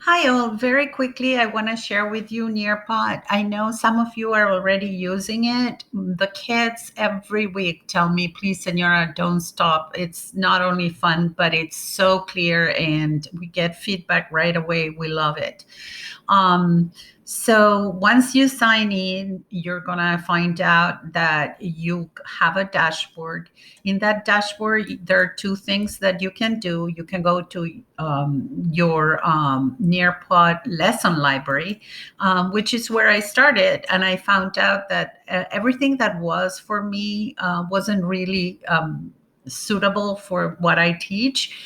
Hi, all. Very quickly, I want to share with you Nearpod. I know some of you are already using it. The kids every week tell me, please, Senora, don't stop. It's not only fun, but it's so clear and we get feedback right away. We love it. Um, so once you sign in, you're going to find out that you have a dashboard. In that dashboard, there are two things that you can do. You can go to your Nearpod lesson library, which is where I started. And I found out that everything that was for me wasn't really suitable for what I teach.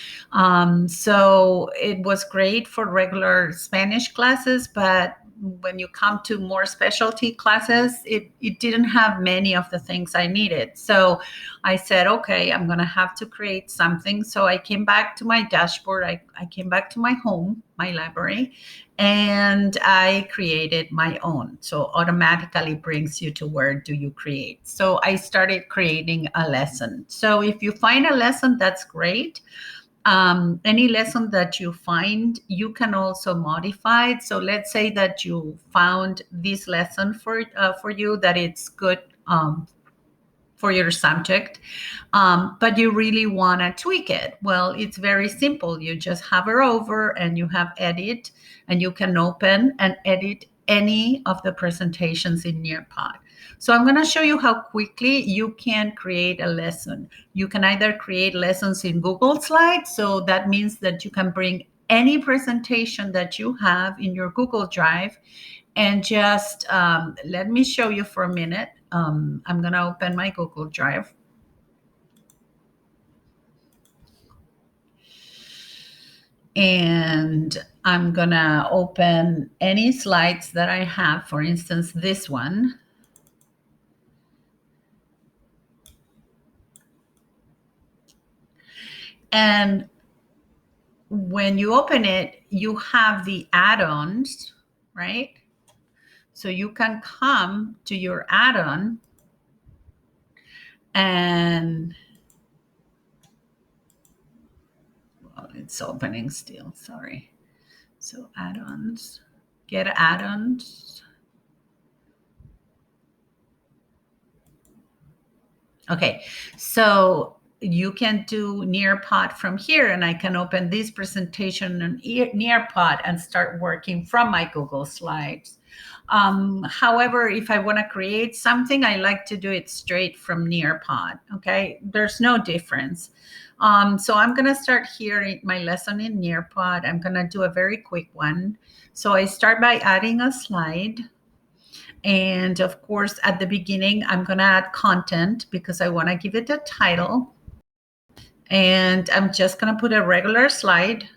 So it was great for regular Spanish classes, but when you come to more specialty classes, it didn't have many of the things I needed. So I said, okay, I'm going to have to create something. So I came back to my dashboard. I came back to my home, my library, and I created my own. So automatically brings you to where do you create. So I started creating a lesson. So if you find a lesson, that's great. Any lesson that you find, you can also modify it. So let's say that you found this lesson for you that it's good for your subject, but you really want to tweak it. Well, it's very simple. You just hover over and you have edit, and you can open and edit any of the presentations in Nearpod. So I'm going to show you how quickly you can create a lesson. You can either create lessons in Google Slides. So that means that you can bring any presentation that you have in your Google Drive and just let me show you for a minute. I'm going to open my Google Drive. And I'm going to open any slides that I have, for instance, this one. And when you open it, you have the add-ons, right? So you can come to your add-on and well, it's opening still, sorry. So add-ons, get add-ons. Okay, so you can do Nearpod from here, and I can open this presentation on Nearpod and start working from my Google Slides. However, if I want to create something, I like to do it straight from Nearpod. Okay, there's no difference. So I'm going to start here in my lesson in Nearpod. I'm going to do a very quick one. So I start by adding a slide. And of course, at the beginning, I'm going to add content because I want to give it a title. And I'm just going to put a regular slide.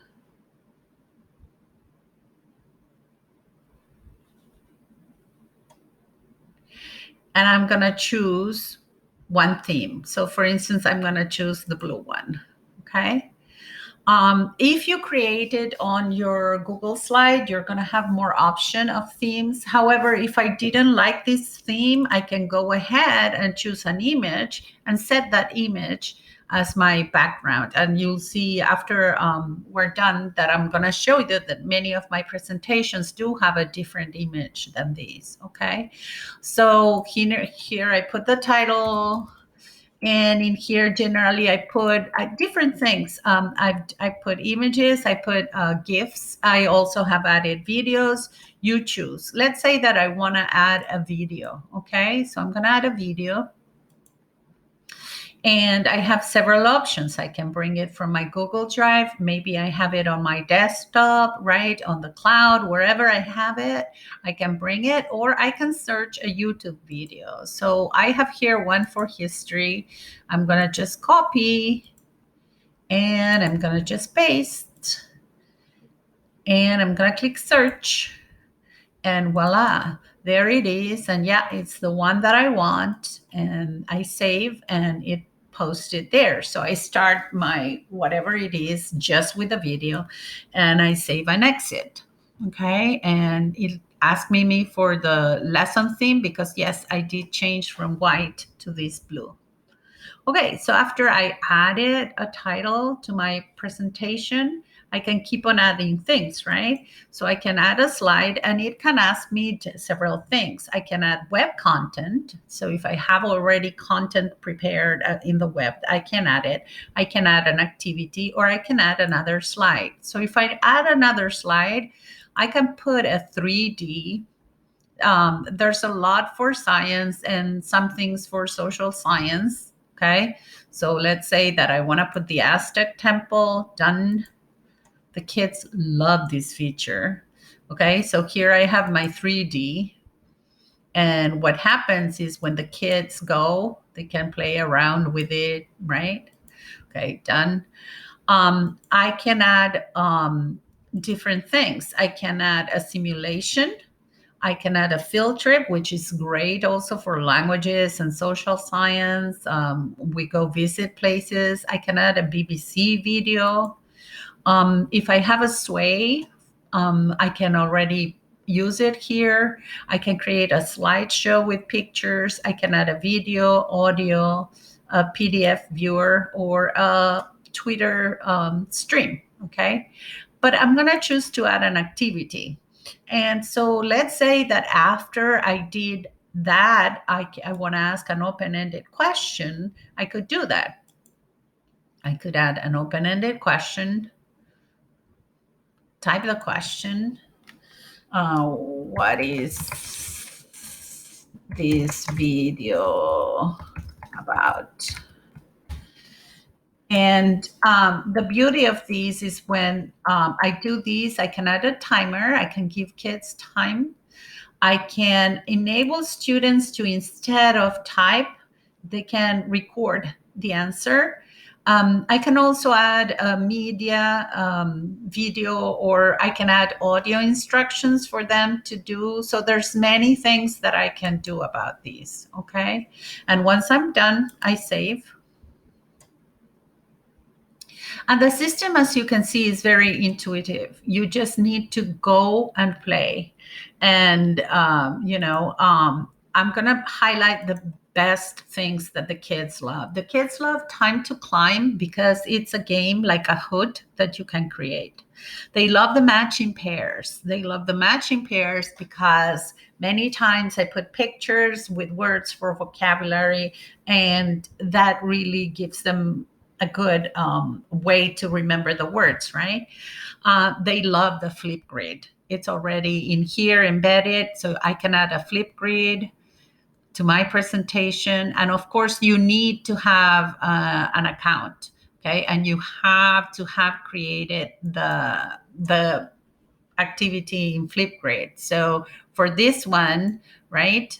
And I'm going to choose one theme. So for instance, I'm going to choose the blue one. Okay. If you create it on your Google slide, you're going to have more option of themes. However, if I didn't like this theme, I can go ahead and choose an image and set that image as my background. And you'll see after we're done that I'm going to show you that many of my presentations do have a different image than these. Okay. So here I put the title. And in here, generally, I put different things. I put images, I put GIFs. I also have added videos. You choose. Let's say that I want to add a video. Okay, so I'm going to add a video. And I have several options. I can bring it from my Google Drive. Maybe I have it on my desktop, right? On the cloud, wherever I have it, I can bring it, or I can search a YouTube video. So I have here one for history. I'm going to just copy and I'm going to just paste and I'm going to click search and voila, there it is. And yeah, it's the one that I want. And I save and it posted there. So I start my whatever it is just with the video and I save and exit. Okay. And it asked me for the lesson theme because yes, I did change from white to this blue. Okay, so after I added a title to my presentation, I can keep on adding things, right? So I can add a slide and it can ask me several things. I can add web content. So if I have already content prepared in the web, I can add it. I can add an activity or I can add another slide. So if I add another slide, I can put a 3D. There's a lot for science and some things for social science. Okay. So let's say that I want to put the Aztec temple done. The kids love this feature. Okay. So here I have my 3D. And what happens is when the kids go, they can play around with it, right? Okay, done. I can add different things. I can add a simulation. I can add a field trip, which is great also for languages and social science. We go visit places. I can add a BBC video. If I have a sway, I can already use it here. I can create a slideshow with pictures. I can add a video, audio, a PDF viewer, or a Twitter stream. Okay. But I'm going to choose to add an activity. And so let's say that after I did that, I want to ask an open ended question. I could do that. I could add an open ended question, type the question. What is this video about? And the beauty of these is when I do these, I can add a timer. I can give kids time. I can enable students to, instead of type, they can record the answer. I can also add media, video, or I can add audio instructions for them to do. So there's many things that I can do about these, okay? And once I'm done, I save. And the system, as you can see, is very intuitive. You just need to go and play. And, I'm going to highlight the best things that the kids love. The kids love Time to Climb because it's a game like a hood that you can create. They love the matching pairs. They love the matching pairs because many times I put pictures with words for vocabulary, and that really gives them a good way to remember the words, right? They love the flip grid. It's already in here embedded, so I can add a flip grid to my presentation. And of course, you need to have an account, okay? And you have to have created the activity in Flipgrid. So for this one, right,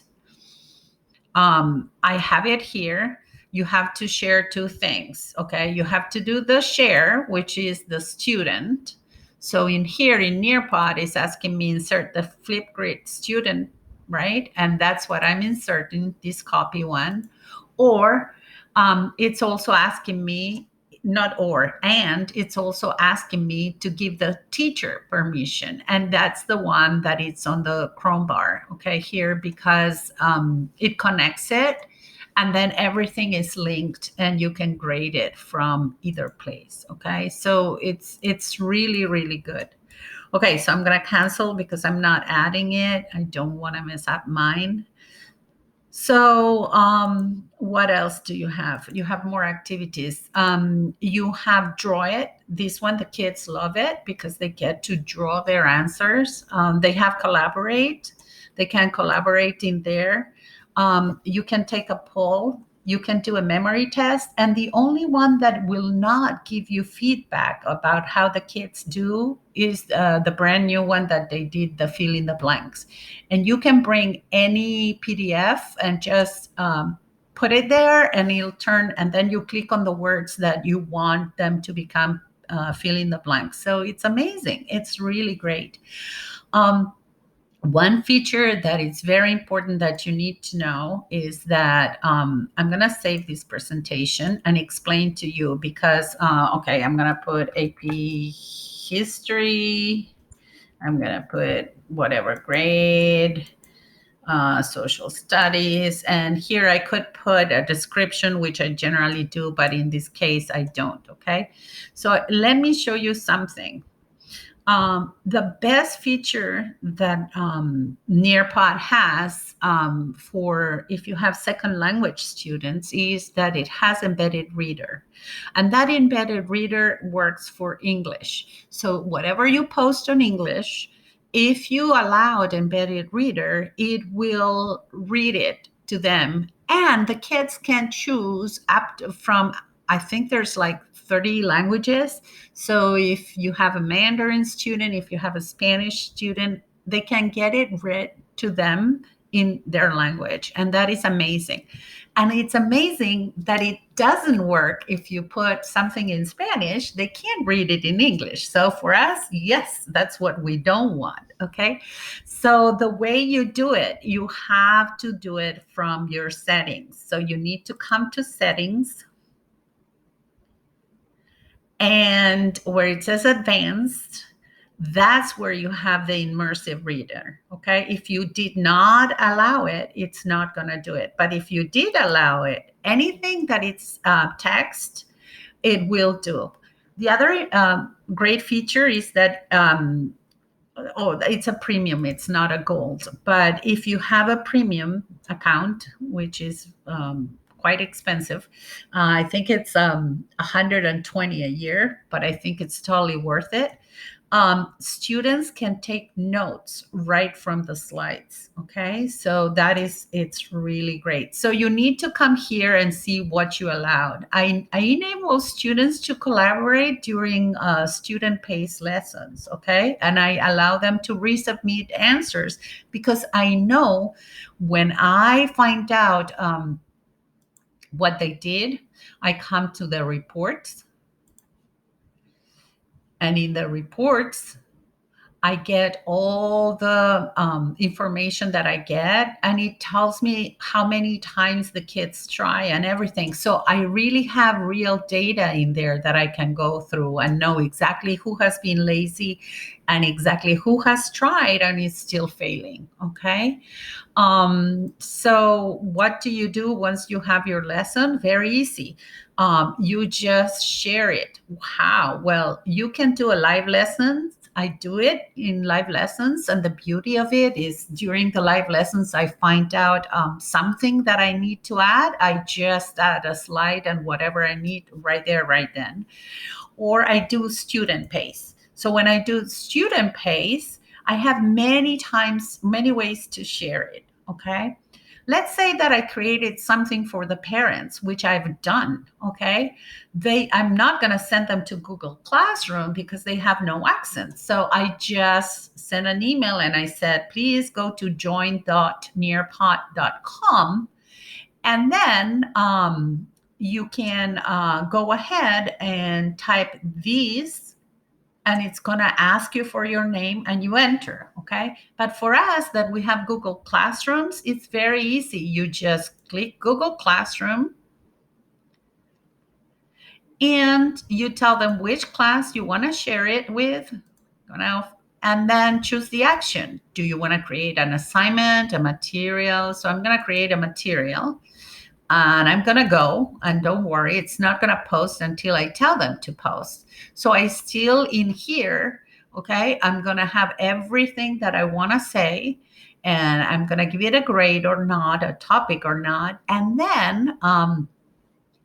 I have it here. You have to share two things, okay? You have to do the share, which is the student. So in here in Nearpod, it's asking me insert the Flipgrid student, right? And that's what I'm inserting, this copy one. Or it's also asking me, and it's also asking me to give the teacher permission. And that's the one that it's on the Chrome bar, okay, here, because it connects it. And then everything is linked and you can grade it from either place, okay? So it's really, really good. Okay, so I'm going to cancel because I'm not adding it. I don't want to mess up mine. So what else do you have? You have more activities. You have Draw It. This one, the kids love it because they get to draw their answers. They have Collaborate. They can collaborate in there. You can take a poll. You can do a memory test. And the only one that will not give you feedback about how the kids do is the brand new one that they did, the fill in the blanks. And you can bring any PDF and just put it there and it'll turn, and then you click on the words that you want them to become fill in the blanks. So it's amazing. It's really great. One feature that is very important that you need to know is that I'm going to save this presentation and explain to you because, okay, I'm going to put AP History. I'm going to put whatever grade. social studies. And here I could put a description, which I generally do, but in this case, I don't. Okay. So let me show you something. The best feature that Nearpod has for if you have second language students is that it has embedded reader. And that embedded reader works for English. So whatever you post on English, if you allow an embedded reader, it will read it to them. And the kids can choose from, I think there's like 30 languages. So if you have a Mandarin student, if you have a Spanish student, they can get it read to them in their language. And that is amazing. And it's amazing that it doesn't work if you put something in Spanish, they can't read it in English. So for us, yes, that's what we don't want. Okay. So the way you do it, you have to do it from your settings. So you need to come to settings, and where it says advanced, that's where you have the immersive reader. Okay. If you did not allow it, it's not going to do it. But if you did allow it, anything that it's text, it will do. The other great feature is that it's a premium, it's not a gold. But if you have a premium account, which is quite expensive, I think it's 120 a year, but I think it's totally worth it. Students can take notes right from the slides. Okay, so it's really great. So you need to come here and see what you allowed. I enable students to collaborate during student-paced lessons. Okay, and I allow them to resubmit answers because I know when I find out what they did, I come to the reports. And in the reports, I get all the information that I get, and it tells me how many times the kids try and everything. So I really have real data in there that I can go through and know exactly who has been lazy and exactly who has tried and is still failing. Okay. So what do you do once you have your lesson? Very easy. You just share it. How? Well, you can do a live lesson. I do it in live lessons. And the beauty of it is during the live lessons, I find out something that I need to add. I just add a slide and whatever I need right there, right then. Or I do student pace. So when I do student pace, I have many ways to share it. Okay. Let's say that I created something for the parents, which I've done. Okay. I'm not going to send them to Google Classroom because they have no accent. So I just sent an email and I said, please go to join.nearpod.com. And then you can go ahead and type these, and it's going to ask you for your name and you enter. Okay. But for us that we have Google Classrooms, it's very easy. You just click Google Classroom and you tell them which class you want to share it with. And then choose the action. Do you want to create an assignment, a material? So I'm going to create a material. And I'm going to go, and don't worry, it's not going to post until I tell them to post. So I still in here, okay, I'm going to have everything that I want to say, and I'm going to give it a grade or not, a topic or not. And then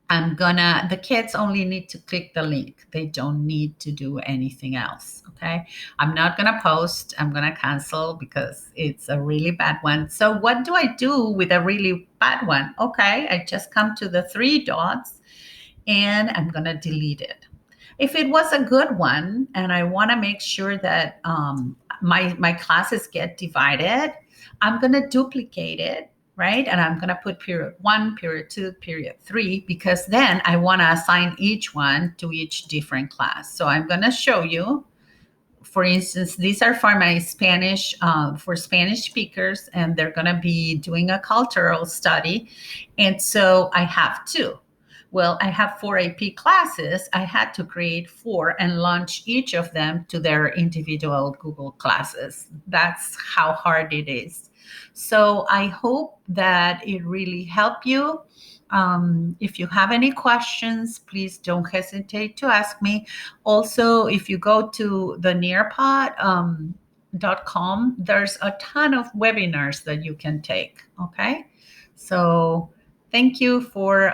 the kids only need to click the link. They don't need to do anything else. Okay. I'm not going to post. I'm going to cancel because it's a really bad one. So what do I do with a really bad one? Okay. I just come to the 3 dots and I'm going to delete it. If it was a good one and I want to make sure that my classes get divided, I'm going to duplicate it. Right. And I'm going to put period 1, period 2, period 3, because then I want to assign each one to each different class. So I'm going to show you, for instance, these are for my Spanish, for Spanish speakers, and they're going to be doing a cultural study. And so I have 2. Well, I have 4 AP classes. I had to create 4 and launch each of them to their individual Google classes. That's how hard it is. So I hope that it really helped you. If you have any questions, please don't hesitate to ask me. Also, if you go to the Nearpod, .com, there's a ton of webinars that you can take. Okay. So thank you for